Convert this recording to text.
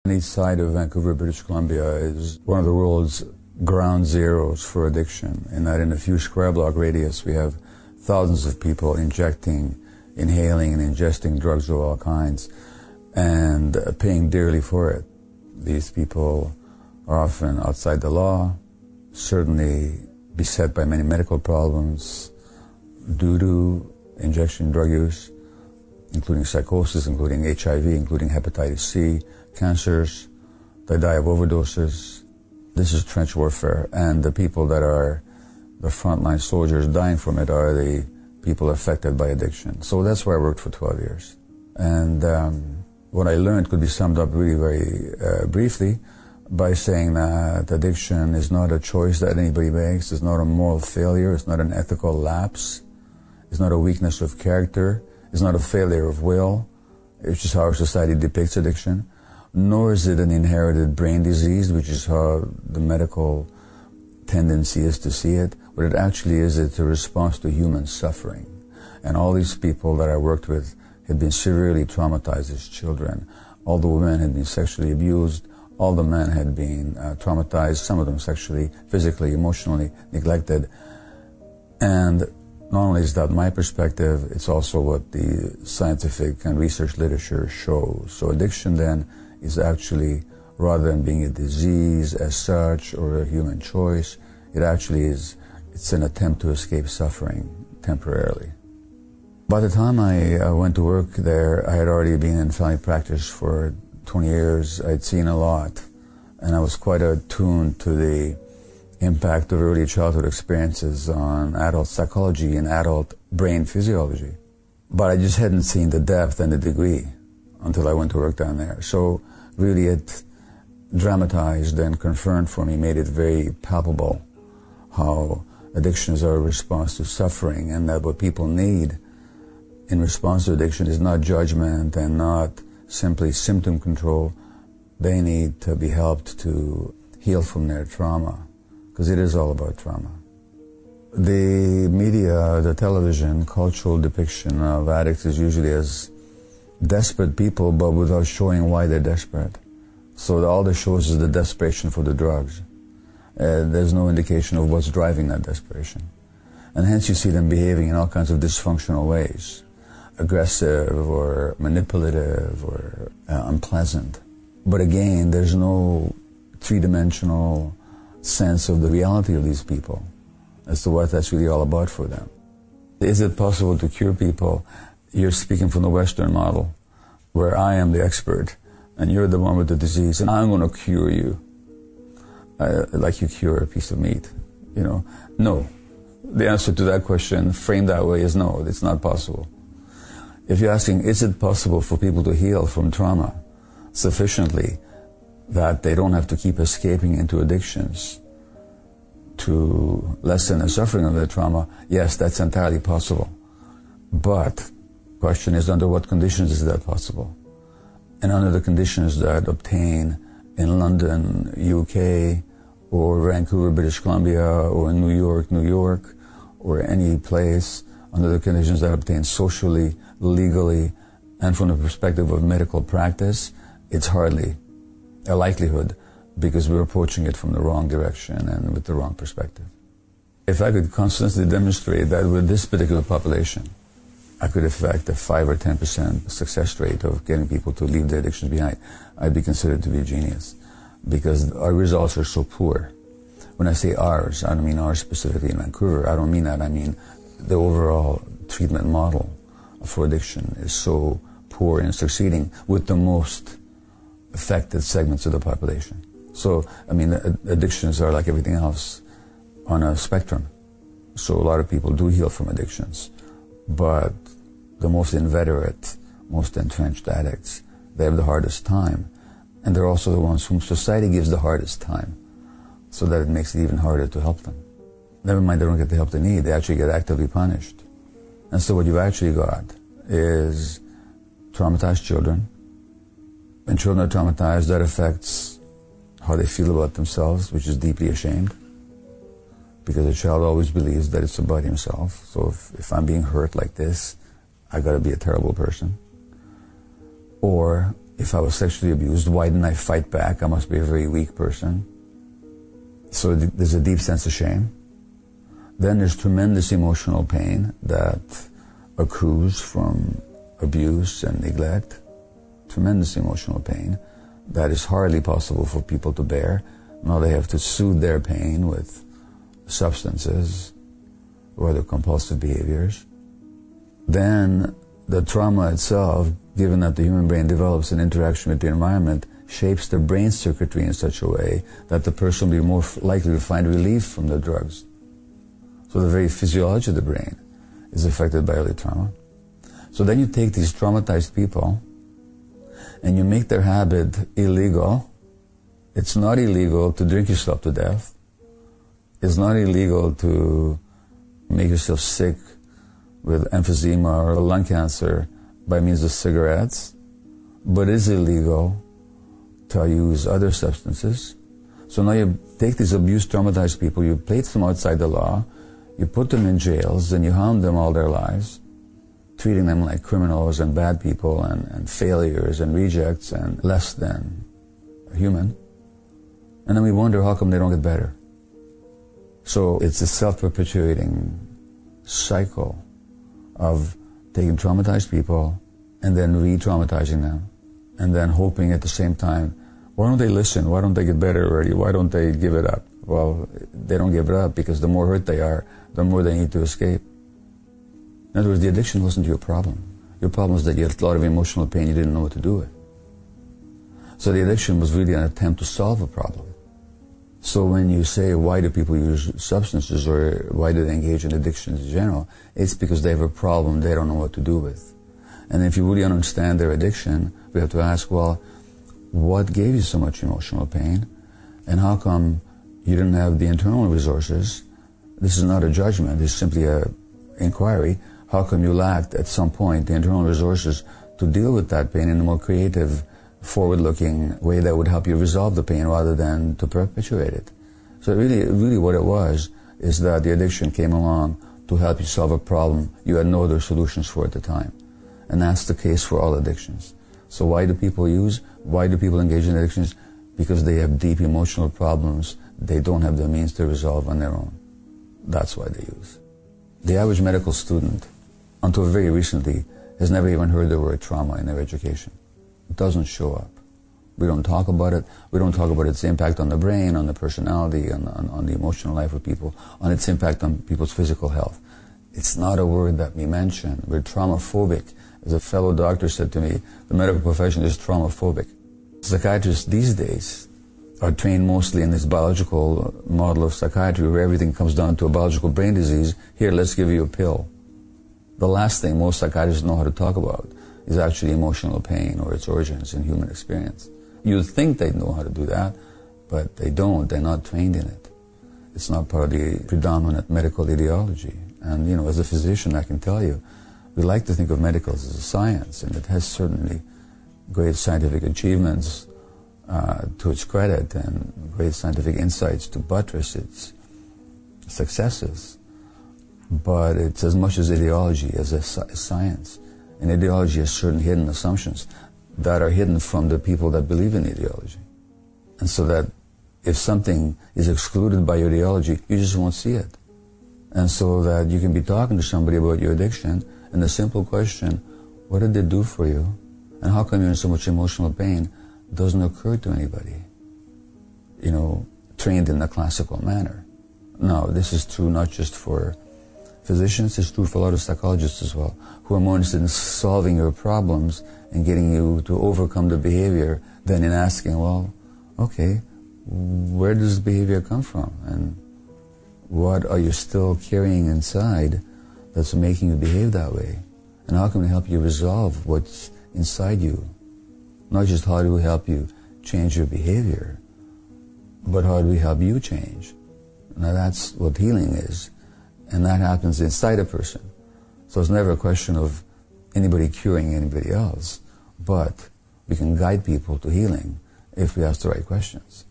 On the east side of Vancouver, British Columbia is one of the world's ground zeros for addiction, in that in a few square block radius we have thousands of people injecting, inhaling and ingesting drugs of all kinds and paying dearly for it. These people are often outside the law, certainly beset by many medical problems due to injection drug use, including psychosis, including HIV, including hepatitis C, cancers. They die of overdoses. This is trench warfare, and the people that are the frontline soldiers dying from it are the people affected by addiction. So that's where I worked for 12 years. And what I learned could be summed up really very briefly by saying that addiction is not a choice that anybody makes, it's not a moral failure, it's not an ethical lapse, it's not a weakness of character, it's not a failure of will, it's just how our society depicts addiction, nor is it an inherited brain disease, which is how the medical tendency is to see it. What it actually is, it's a response to human suffering. And all these people that I worked with had been severely traumatized as children. All the women had been sexually abused, all the men had been traumatized, some of them sexually, physically, emotionally neglected. And not only is that my perspective, it's also what the scientific and research literature shows. So addiction then is actually, rather than being a disease as such or a human choice, it actually is, it's an attempt to escape suffering temporarily. By the time I went to work there, I had already been in family practice for 20 years. I'd seen a lot, and I was quite attuned to the impact of early childhood experiences on adult psychology and adult brain physiology. But I just hadn't seen the depth and the degree until I went to work down there. So really it dramatized and confirmed for me, made it very palpable how addictions are a response to suffering, and that what people need in response to addiction is not judgment and not simply symptom control. They need to be helped to heal from their trauma, because it is all about trauma. The media, the television, cultural depiction of addicts is usually as desperate people, but without showing why they're desperate. So all that shows is the desperation for the drugs. There's no indication of what's driving that desperation. And hence you see them behaving in all kinds of dysfunctional ways, aggressive or manipulative or unpleasant. But again, there's no three-dimensional sense of the reality of these people as to what that's really all about for them. Is it possible to cure people? You're speaking from the Western model, where I am the expert and you're the one with the disease, and I'm going to cure you like you cure a piece of meat. You know, no. The answer to that question, framed that way, is no. It's not possible. If you're asking, is it possible for people to heal from trauma sufficiently that they don't have to keep escaping into addictions to lessen the suffering of their trauma? Yes, that's entirely possible. But the question is, under what conditions is that possible? And under the conditions that obtain in London, UK, or Vancouver, British Columbia, or in New York, or any place, under the conditions that obtain socially, legally, and from the perspective of medical practice, it's hardly a likelihood, because we're approaching it from the wrong direction and with the wrong perspective. If I could constantly demonstrate that with this particular population, I could affect a 5 or 10% success rate of getting people to leave their addictions behind, I'd be considered to be a genius, because our results are so poor. When I say ours, I don't mean ours specifically in Vancouver. I don't mean that. I mean the overall treatment model for addiction is so poor in succeeding with the most affected segments of the population. So, I mean, addictions are like everything else on a spectrum. So a lot of people do heal from addictions, but the most inveterate, most entrenched addicts, they have the hardest time. And they're also the ones whom society gives the hardest time, so that it makes it even harder to help them. Never mind they don't get the help they need, they actually get actively punished. And so what you've actually got is traumatized children. When children are traumatized, that affects how they feel about themselves, which is deeply ashamed, because a child always believes that it's about himself. So if I'm being hurt like this, I got to be a terrible person. Or If I was sexually abused, why didn't I fight back? I must be a very weak person. So there's a deep sense of shame. Then there's tremendous emotional pain that accrues from abuse and neglect. Tremendous emotional pain that is hardly possible for people to bear. Now they have to soothe their pain with substances or other compulsive behaviors. Then the trauma itself, given that the human brain develops an interaction with the environment, shapes the brain circuitry in such a way that the person will be more likely to find relief from the drugs. So the very physiology of the brain is affected by early trauma. So then you take these traumatized people and you make their habit illegal. It's not illegal to drink yourself to death. It's not illegal to make yourself sick with emphysema or lung cancer by means of cigarettes, but it is illegal to use other substances. So now you take these abused, traumatized people, you place them outside the law, you put them in jails, and you hound them all their lives, treating them like criminals and bad people and failures and rejects and less than human. And then we wonder how come they don't get better. So it's a self-perpetuating cycle of taking traumatized people and then re-traumatizing them and then hoping at the same time, why don't they listen? Why don't they get better already? Why don't they give it up? Well, they don't give it up because the more hurt they are, the more they need to escape. In other words, the addiction wasn't your problem. Your problem was that you had a lot of emotional pain you didn't know what to do with. So the addiction was really an attempt to solve a problem. So when you say, why do people use substances or why do they engage in addictions in general, it's because they have a problem they don't know what to do with. And if you really understand their addiction, we have to ask, well, what gave you so much emotional pain? And how come you didn't have the internal resources? This is not a judgment, this is simply an inquiry. How come you lacked at some point the internal resources to deal with that pain in a more creative, forward-looking way that would help you resolve the pain rather than to perpetuate it? So really what it was is that the addiction came along to help you solve a problem you had no other solutions for at the time. And that's the case for all addictions. So why do people use? Why do people engage in addictions? Because they have deep emotional problems they don't have the means to resolve on their own. That's why they use. The average medical student, until very recently, has never even heard the word trauma in their education. It doesn't show up. We don't talk about it. We don't talk about its impact on the brain, on the personality, on the emotional life of people, on its impact on people's physical health. It's not a word that we mention. We're traumaphobic. As a fellow doctor said to me, the medical profession is traumaphobic. Psychiatrists these days are trained mostly in this biological model of psychiatry where everything comes down to a biological brain disease. Here, let's give you a pill. The last thing most psychiatrists know how to talk about is actually emotional pain or its origins in human experience. You'd think they know how to do that, but they don't. They're not trained in it. It's not part of the predominant medical ideology. And, as a physician, I can tell you, we like to think of medicals as a science, and it has certainly great scientific achievements to its credit and great scientific insights to buttress its successes. But it's as much as ideology as science. And ideology has certain hidden assumptions that are hidden from the people that believe in ideology. And so that if something is excluded by your ideology, you just won't see it. And so that you can be talking to somebody about your addiction, and the simple question, what did they do for you? And how come you're in so much emotional pain? Doesn't occur to anybody, trained in the classical manner. No, this is true not just for physicians, it's true for a lot of psychologists as well, who are more interested in solving your problems and getting you to overcome the behavior than in asking, well, okay, where does the behavior come from? And what are you still carrying inside that's making you behave that way? And how can we help you resolve what's inside you? Not just how do we help you change your behavior, but how do we help you change? Now that's what healing is. And that happens inside a person. So it's never a question of anybody curing anybody else, but we can guide people to healing if we ask the right questions.